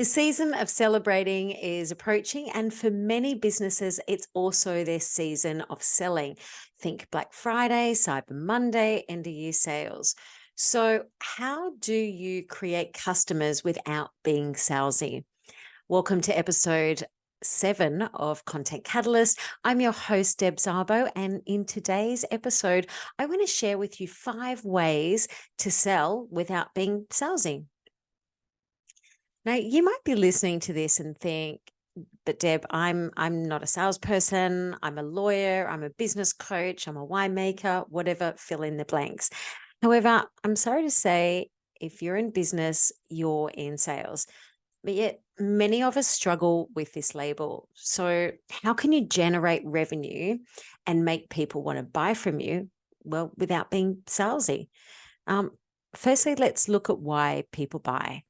The season of celebrating is approaching, and for many businesses, it's also their season of selling. Think Black Friday, Cyber Monday, end of year sales. So, how do you create customers without being salesy? Welcome to episode 7 of Content Catalyst. I'm your host, Deb Szabo, and in today's episode, I want to share with you 5 ways to sell without being salesy. Now, you might be listening to this and think, but Deb, I'm not a salesperson. I'm a lawyer. I'm a business coach. I'm a winemaker, whatever, fill in the blanks. However, I'm sorry to say, if you're in business, you're in sales. But yet many of us struggle with this label. So how can you generate revenue and make people want to buy from you? Well, without being salesy. Firstly, let's look at why people buy.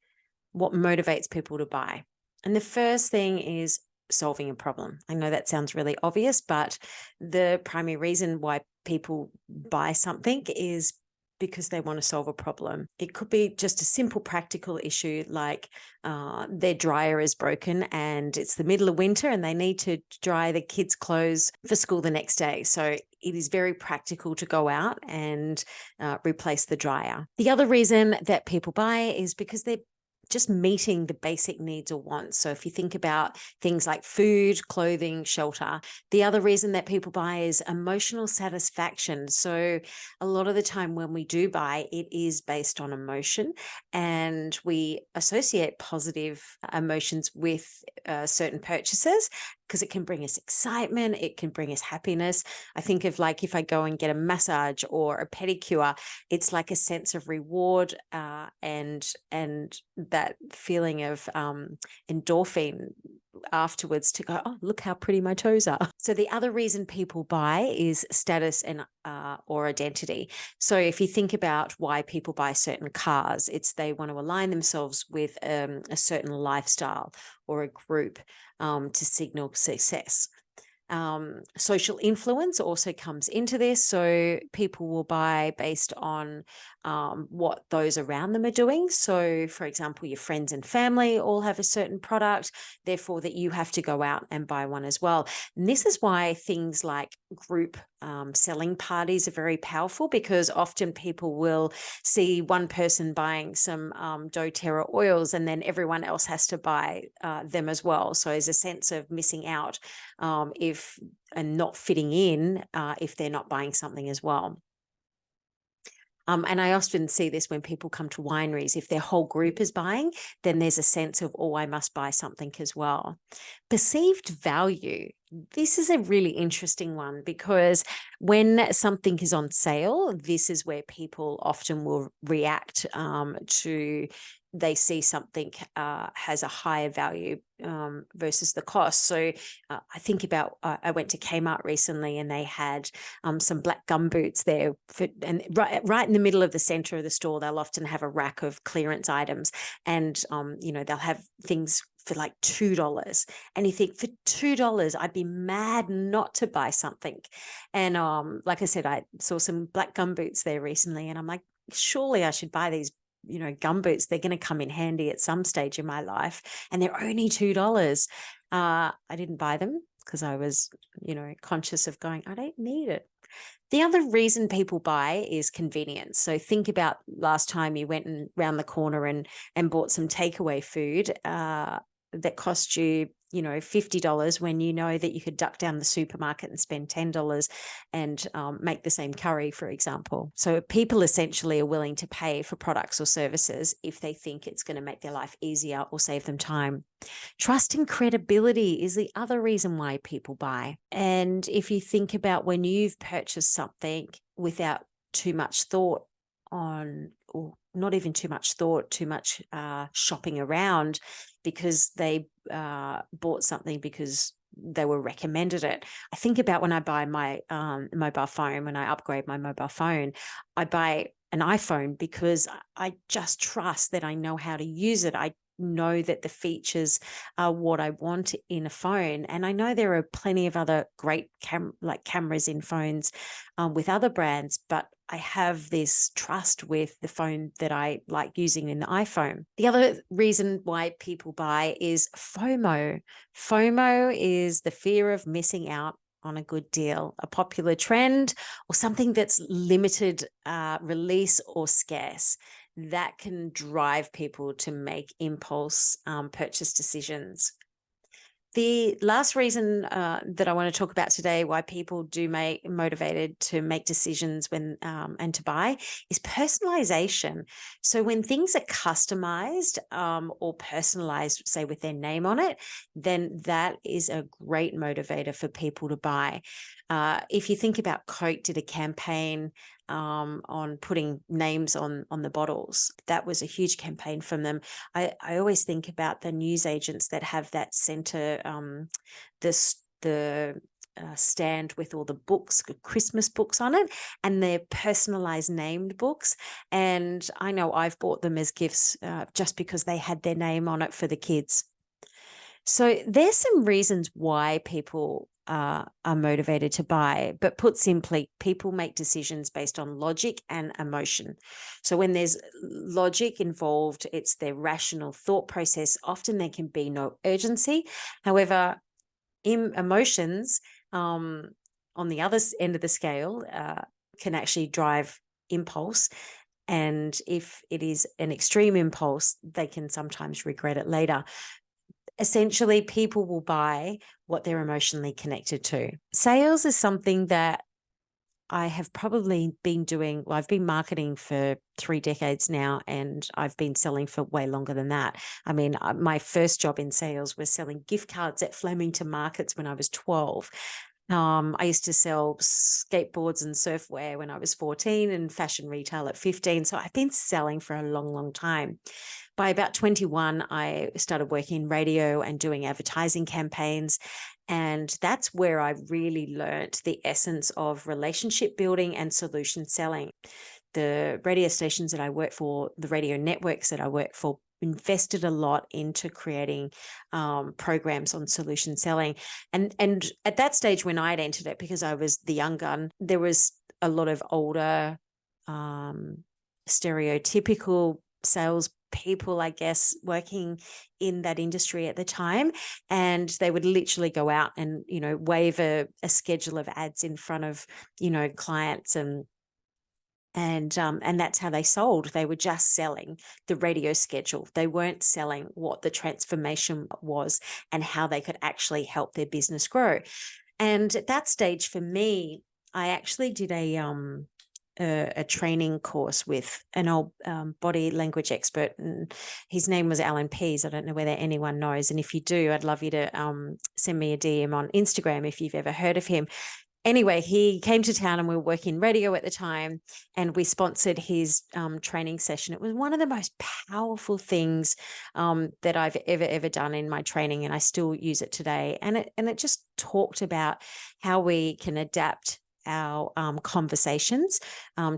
What motivates people to buy? And the first thing is solving a problem. I know that sounds really obvious, but the primary reason why people buy something is because they want to solve a problem. It could be just a simple practical issue like their dryer is broken and it's the middle of winter and they need to dry the kids' clothes for school the next day. So it is very practical to go out and replace the dryer. The other reason that people buy is because they're just meeting the basic needs or wants. So if you think about things like food, clothing, shelter, the other reason that people buy is emotional satisfaction. So a lot of the time when we do buy, it is based on emotion, and we associate positive emotions with certain purchases because it can bring us excitement, it can bring us happiness. I think of like if I go and get a massage or a pedicure, it's like a sense of reward and that feeling of endorphin afterwards to go, oh, look how pretty my toes are. So the other reason people buy is status and or identity. So if you think about why people buy certain cars, it's they want to align themselves with a certain lifestyle or a group to signal success. Social influence also comes into this. So people will buy based on what those around them are doing. So, for example, your friends and family all have a certain product, therefore that you have to go out and buy one as well. And this is why things like group selling parties are very powerful, because often people will see one person buying some doTERRA oils and then everyone else has to buy them as well. So there's a sense of missing out and not fitting in if they're not buying something as well. And I often see this when people come to wineries. If their whole group is buying, then there's a sense of, oh, I must buy something as well. Perceived value. This is a really interesting one, because when something is on sale, this is where people often will react to. They see something has a higher value versus the cost. So I think about, I went to Kmart recently and they had some black gumboots there. And right in the middle of the center of the store, they'll often have a rack of clearance items. And, they'll have things for like $2. And you think, for $2, I'd be mad not to buy something. And like I said, I saw some black gumboots there recently and I'm like, surely I should buy these gumboots. They're going to come in handy at some stage in my life, and they're only $2. I didn't buy them because I was, conscious of going, I don't need it. The other reason people buy is convenience. So think about last time you went round the corner and bought some takeaway food that cost you, $50, when you know that you could duck down the supermarket and spend $10 and make the same curry, for example. So people essentially are willing to pay for products or services if they think it's going to make their life easier or save them time. Trust and credibility is the other reason why people buy. And if you think about when you've purchased something without too much thought on, or not even too much thought, too much shopping around, because they bought something because they were recommended it. I think about when I buy my mobile phone, when I upgrade my mobile phone, I buy an iPhone because I just trust that I know how to use it. I know that the features are what I want in a phone. And I know there are plenty of other great cameras in phones with other brands, but I have this trust with the phone that I like using in the iPhone. The other reason why people buy is FOMO. FOMO is the fear of missing out on a good deal, a popular trend, or something that's limited release or scarce. That can drive people to make impulse purchase decisions. The last reason that I want to talk about today, why people do make motivated to make decisions when and to buy, is personalization. So when things are customized or personalized, say with their name on it, then that is a great motivator for people to buy. If you think about Coke did a campaign on putting names on the bottles, that was a huge campaign from them. I always think about the news agents that have that center, the stand with all the books, Christmas books on it, and they're personalized named books. And I know I've bought them as gifts just because they had their name on it for the kids. So there's some reasons why people are motivated to buy, but put simply, people make decisions based on logic and emotion. So when there's logic involved, it's their rational thought process. Often there can be no urgency. However, emotions on the other end of the scale can actually drive impulse. And if it is an extreme impulse, they can sometimes regret it later. Essentially, people will buy what they're emotionally connected to. Sales is something that I have probably been doing. Well, I've been marketing for 3 decades now, and I've been selling for way longer than that. I mean, my first job in sales was selling gift cards at Flemington Markets when I was 12. I used to sell skateboards and surfwear when I was 14 and fashion retail at 15. So I've been selling for a long, long time. By about 21, I started working in radio and doing advertising campaigns. And that's where I really learned the essence of relationship building and solution selling. The radio stations that I work for, the radio networks that I work for, invested a lot into creating programs on solution selling. And at that stage when I'd entered it, because I was the young gun, there was a lot of older, stereotypical sales people, I guess, working in that industry at the time. And they would literally go out and, wave a schedule of ads in front of, clients and that's how they sold. They were just selling the radio schedule. They weren't selling what the transformation was and how they could actually help their business grow. And at that stage, for me, I actually did a training course with an old body language expert, and his name was Alan Pease. I don't know whether anyone knows, and if you do, I'd love you to send me a DM on Instagram if you've ever heard of him. Anyway, he came to town and we were working radio at the time, and we sponsored his training session. It was one of the most powerful things that I've ever done in my training, and I still use it today. And it just talked about how we can adapt our conversations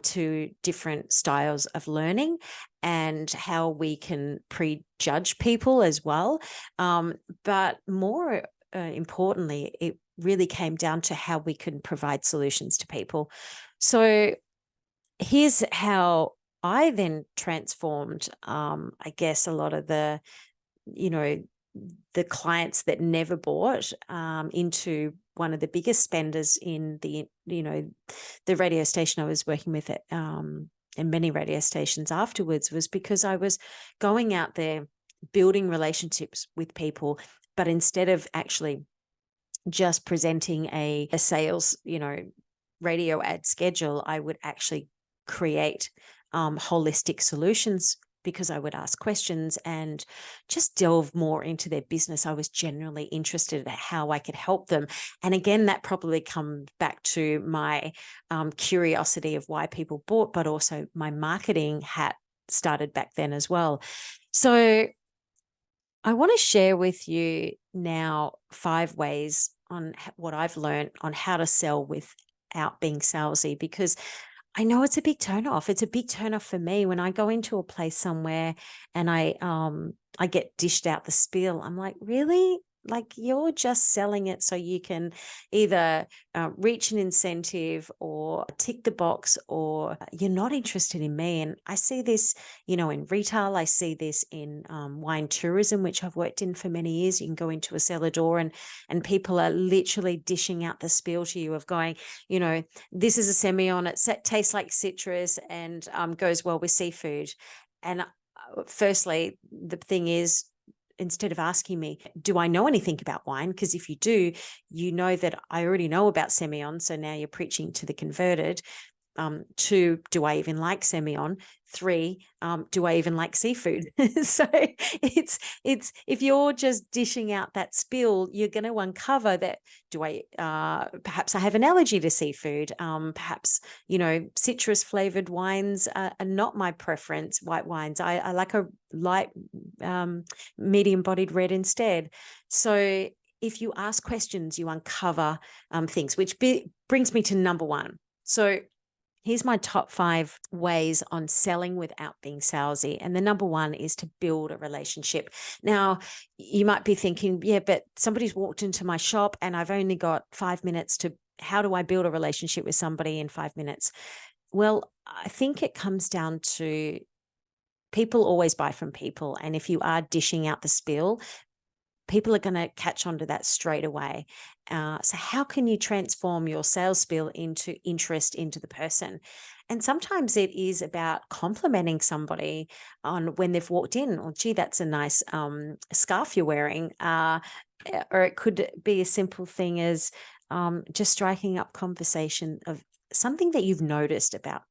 to different styles of learning, and how we can prejudge people as well. But more importantly, it really came down to how we can provide solutions to people. So here's how I then transformed, I guess, a lot of the clients that never bought into one of the biggest spenders in the radio station I was working with at, and many radio stations afterwards, was because I was going out there building relationships with people, but instead of actually just presenting a sales, radio ad schedule, I would actually create holistic solutions, because I would ask questions and just delve more into their business. I was generally interested in how I could help them. And again, that probably comes back to my curiosity of why people bought, but also my marketing hat started back then as well. So I want to share with you now 5 ways on what I've learned on how to sell without being salesy, because I know it's a big turnoff. It's a big turnoff for me when I go into a place somewhere and I get dished out the spiel. I'm like, really? Like you're just selling it so you can either reach an incentive or tick the box, or you're not interested in me. And I see this, in retail. I see this in wine tourism, which I've worked in for many years. You can go into a cellar door and people are literally dishing out the spiel to you of going, this is a Semillon. It tastes like citrus and goes well with seafood. And firstly, the thing is, instead of asking me, do I know anything about wine? Because if you do, you know that I already know about Semillon. So now you're preaching to the converted. 2, do I even like Semillon? 3, do I even like seafood? So it's if you're just dishing out that spiel, you're going to uncover that, do I perhaps I have an allergy to seafood? Perhaps, citrus flavored wines are not my preference. White wines, I like a light medium bodied red instead. So if you ask questions, you uncover things, which brings me to number 1. So here's my top 5 ways on selling without being salesy. And the number 1 is to build a relationship. Now, you might be thinking, yeah, but somebody's walked into my shop and I've only got 5 minutes how do I build a relationship with somebody in 5 minutes? Well, I think it comes down to people always buy from people. And if you are dishing out the spiel, people are going to catch on to that straight away. So how can you transform your sales spiel into interest into the person? And sometimes it is about complimenting somebody on when they've walked in. Oh, gee, that's a nice scarf you're wearing. Or it could be a simple thing as just striking up conversation of something that you've noticed about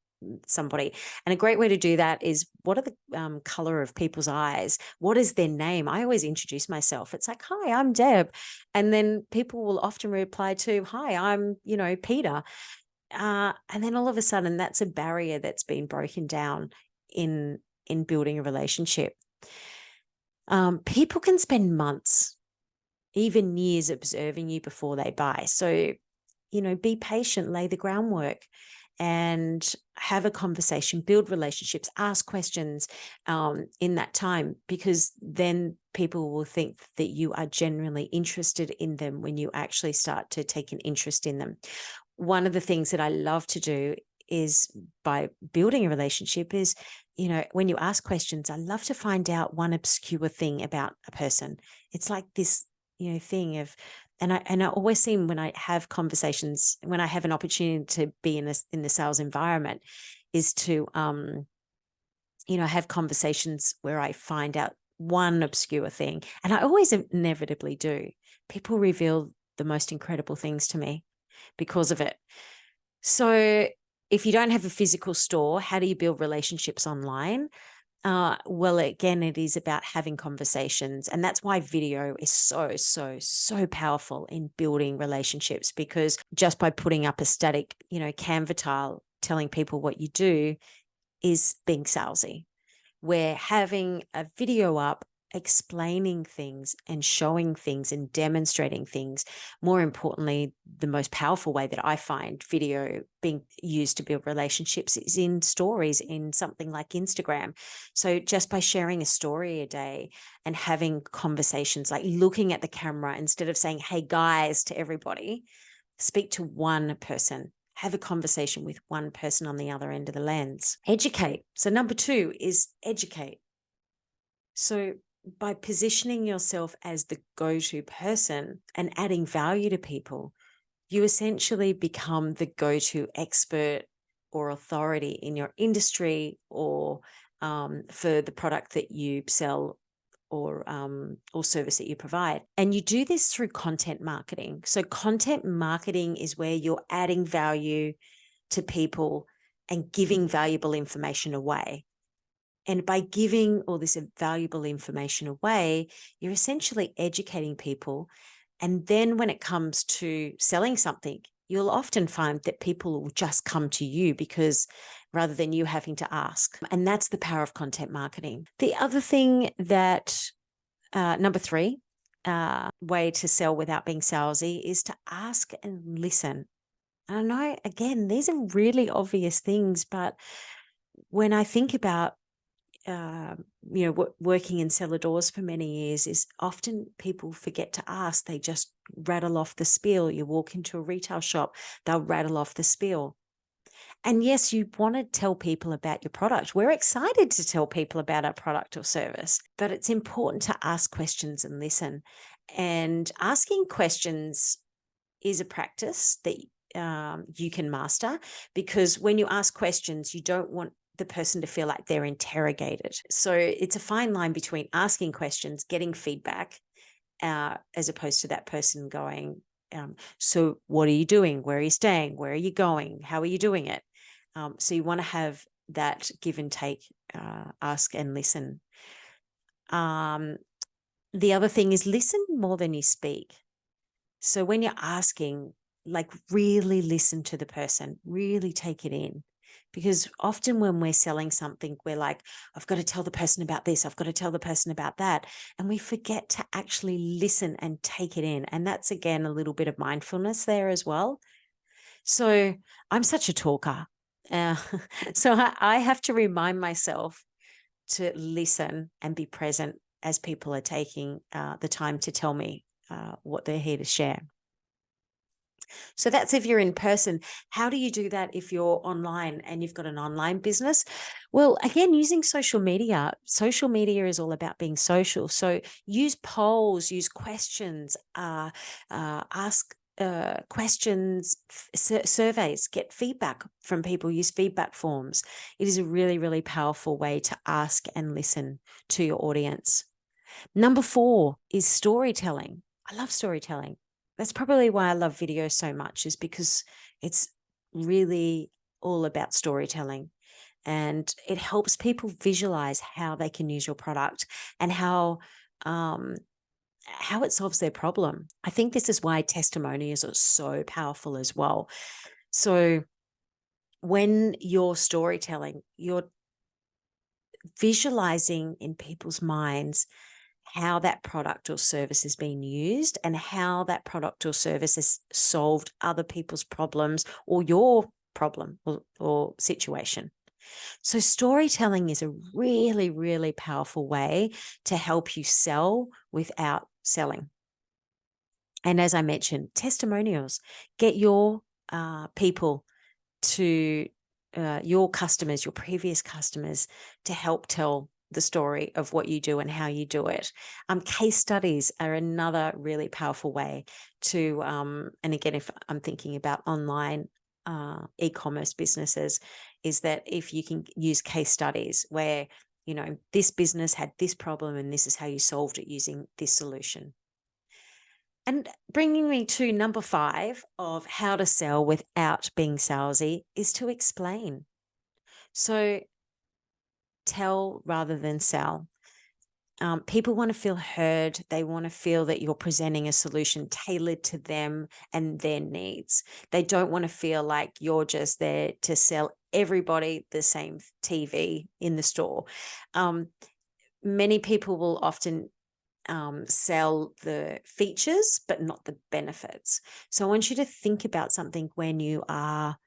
somebody. And a great way to do that is, what are the color of people's eyes? What is their name? I always introduce myself. It's like, hi, I'm Deb. And then people will often reply to, hi, I'm, Peter. And then all of a sudden that's a barrier that's been broken down in building a relationship. People can spend months, even years, observing you before they buy. So, be patient, lay the groundwork, and have a conversation, build relationships, ask questions in that time, because then people will think that you are genuinely interested in them when you actually start to take an interest in them. One of the things that I love to do is, by building a relationship, is, when you ask questions, I love to find out one obscure thing about a person. It's like this, thing of, and I always seem, when I have conversations, when I have an opportunity to be in the sales environment, is to have conversations where I find out one obscure thing, and I always inevitably do. People reveal the most incredible things to me because of it. So if you don't have a physical store, how do you build relationships online? Well, again, it is about having conversations. And that's why video is so, so, so powerful in building relationships, because just by putting up a static, Canva tile telling people what you do is being salesy. Where having a video up explaining things and showing things and demonstrating things, more importantly, the most powerful way that I find video being used to build relationships is in stories, in something like Instagram. So just by sharing a story a day and having conversations, like looking at the camera instead of saying, hey guys, to everybody, speak to one person. Have a conversation with one person on the other end of the lens. Educate. So number 2 is educate. So by positioning yourself as the go-to person and adding value to people, you essentially become the go-to expert or authority in your industry, or for the product that you sell or service that you provide. And you do this through content marketing. So content marketing is where you're adding value to people and giving valuable information away. And by giving all this valuable information away, you're essentially educating people. And then when it comes to selling something, you'll often find that people will just come to you, because rather than you having to ask. And that's the power of content marketing. The other thing that, number 3, way to sell without being salesy, is to ask and listen. And I know, again, these are really obvious things, but when I think about working in cellar doors for many years is often people forget to ask. They just rattle off the spiel. You walk into a retail shop, they'll rattle off the spiel. And yes, you want to tell people about your product. We're excited to tell people about our product or service, but it's important to ask questions and listen. And asking questions is a practice that you can master, because when you ask questions, you don't want the person to feel like they're interrogated. So it's a fine line between asking questions, getting feedback, as opposed to that person going, so what are you doing? Where are you staying? Where are you going? How are you doing it? So you want to have that give and take, ask and listen. The other thing is listen more than you speak. So when you're asking, like, really listen to the person, really take it in. Because often when we're selling something, we're like, I've got to tell the person about this, I've got to tell the person about that. And we forget to actually listen and take it in. And that's, again, a little bit of mindfulness there as well. So I'm such a talker. So I have to remind myself to listen and be present as people are taking the time to tell me what they're here to share. So that's if you're in person. How do you do that if you're online and you've got an online business? Well, again, using social media. Social media is all about being social. So use polls, use questions, ask questions, surveys, get feedback from people, use feedback forms. It is a really, really powerful way to ask and listen to your audience. Number 4 is storytelling. I love storytelling. That's probably why I love video so much, is because it's really all about storytelling, and it helps people visualize how they can use your product and how it solves their problem. I think this is why testimonials are so powerful as well. So when you're storytelling, you're visualizing in people's minds how that product or service is being used and how that product or service has solved other people's problems or your problem or situation. So storytelling is a really, really powerful way to help you sell without selling. And as I mentioned, testimonials. Get your people to your customers, your previous customers, to help tell the story of what you do and how you do it. Case studies are another really powerful way to, and again, if I'm thinking about online e-commerce businesses, is that if you can use case studies where, this business had this problem and this is how you solved it using this solution. And bringing me to number 5 of how to sell without being salesy is to explain. So tell rather than sell. People want to feel heard. They want to feel that you're presenting a solution tailored to them and their needs. They don't want to feel like you're just there to sell everybody the same TV in the store. Many people will often sell the features, but not the benefits. So I want you to think about something when you are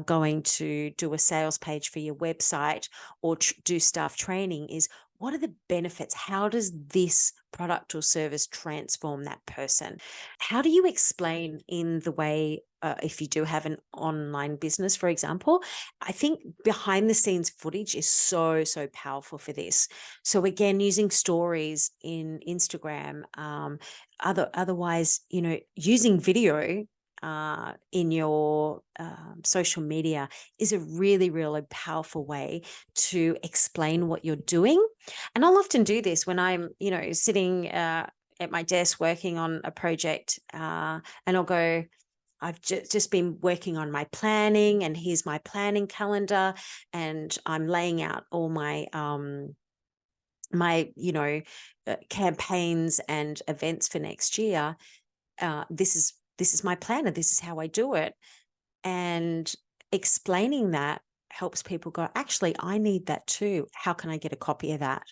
going to do a sales page for your website or do staff training, is what are the benefits? How does this product or service transform that person? How do you explain in the way, if you do have an online business, for example? I think behind the scenes footage is so, so powerful for this. So again, using stories in Instagram, otherwise, using video in your social media is a really, really powerful way to explain what you're doing. And I'll often do this when I'm, sitting at my desk working on a project, and I'll go, I've just been working on my planning, and here's my planning calendar, and I'm laying out all my campaigns and events for next year. This is my planner. This is how I do it. And explaining that helps people go, actually, I need that too. How can I get a copy of that?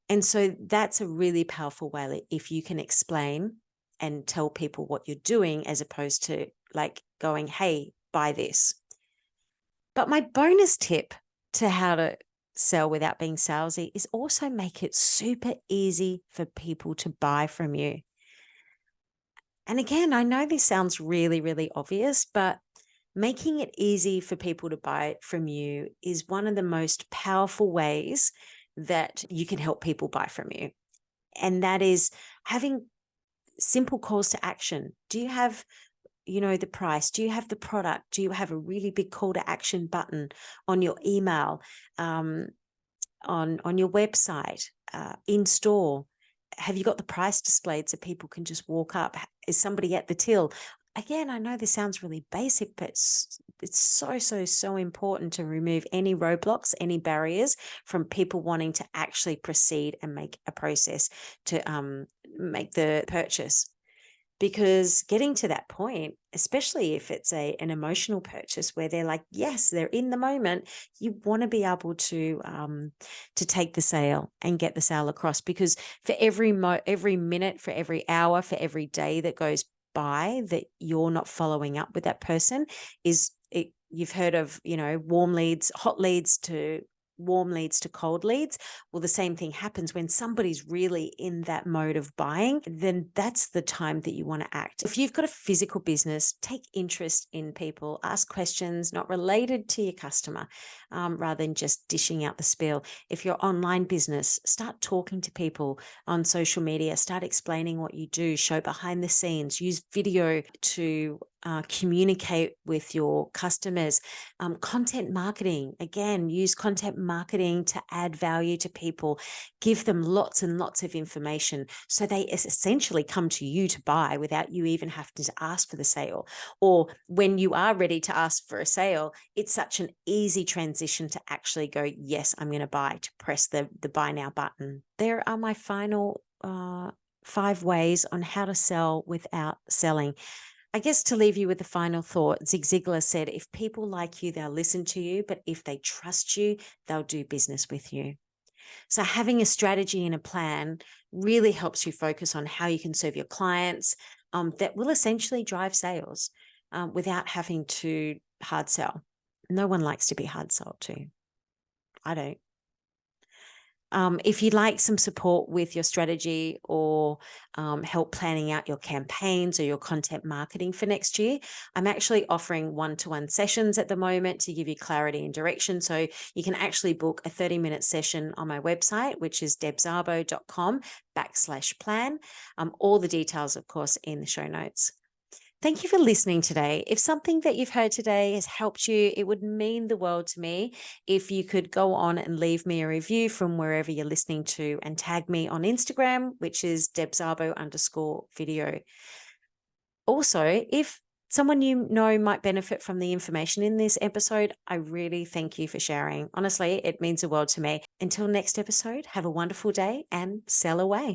And so that's a really powerful way if you can explain and tell people what you're doing, as opposed to like going, hey, buy this. But my bonus tip to how to sell without being salesy is also make it super easy for people to buy from you. And again, I know this sounds really, really obvious, but making it easy for people to buy from you is one of the most powerful ways that you can help people buy from you. And that is having simple calls to action. Do you have, the price? Do you have the product? Do you have a really big call to action button on your email, on your website, in store? Have you got the price displayed so people can just walk up? Is somebody at the till? Again, I know this sounds really basic, but it's so, so, so important to remove any roadblocks, any barriers from people wanting to actually proceed and make a process to make the purchase. Because getting to that point, especially if it's an emotional purchase where they're like, yes, they're in the moment, you want to be able to take the sale and get the sale across. Because for every minute, for every hour, for every day that goes by that you're not following up with that person, you've heard of, warm leads, hot leads to warm leads to cold leads. Well, the same thing happens when somebody's really in that mode of buying, then that's the time that you want to act. If you've got a physical business, take interest in people, ask questions not related to your customer, rather than just dishing out the spiel. If you're online business, start talking to people on social media, start explaining what you do, show behind the scenes, use video to communicate with your customers. Content marketing, again, use content marketing to add value to people, give them lots and lots of information so they essentially come to you to buy without you even having to ask for the sale. Or when you are ready to ask for a sale, it's such an easy transition to actually go, yes, I'm going to buy, to press the buy now button. There are my final 5 ways on how to sell without selling. I guess to leave you with the final thought, Zig Ziglar said, if people like you, they'll listen to you, but if they trust you, they'll do business with you. So having a strategy and a plan really helps you focus on how you can serve your clients that will essentially drive sales without having to hard sell. No one likes to be hard sold to. I don't. If you'd like some support with your strategy or help planning out your campaigns or your content marketing for next year, I'm actually offering one-to-one sessions at the moment to give you clarity and direction. So you can actually book a 30-minute session on my website, which is debszabo.com/plan. All the details, of course, in the show notes. Thank you for listening today. If something that you've heard today has helped you, it would mean the world to me if you could go on and leave me a review from wherever you're listening to and tag me on Instagram, which is debszabo_video. Also, if someone you know might benefit from the information in this episode, I really thank you for sharing. Honestly, it means the world to me. Until next episode, have a wonderful day and sell away.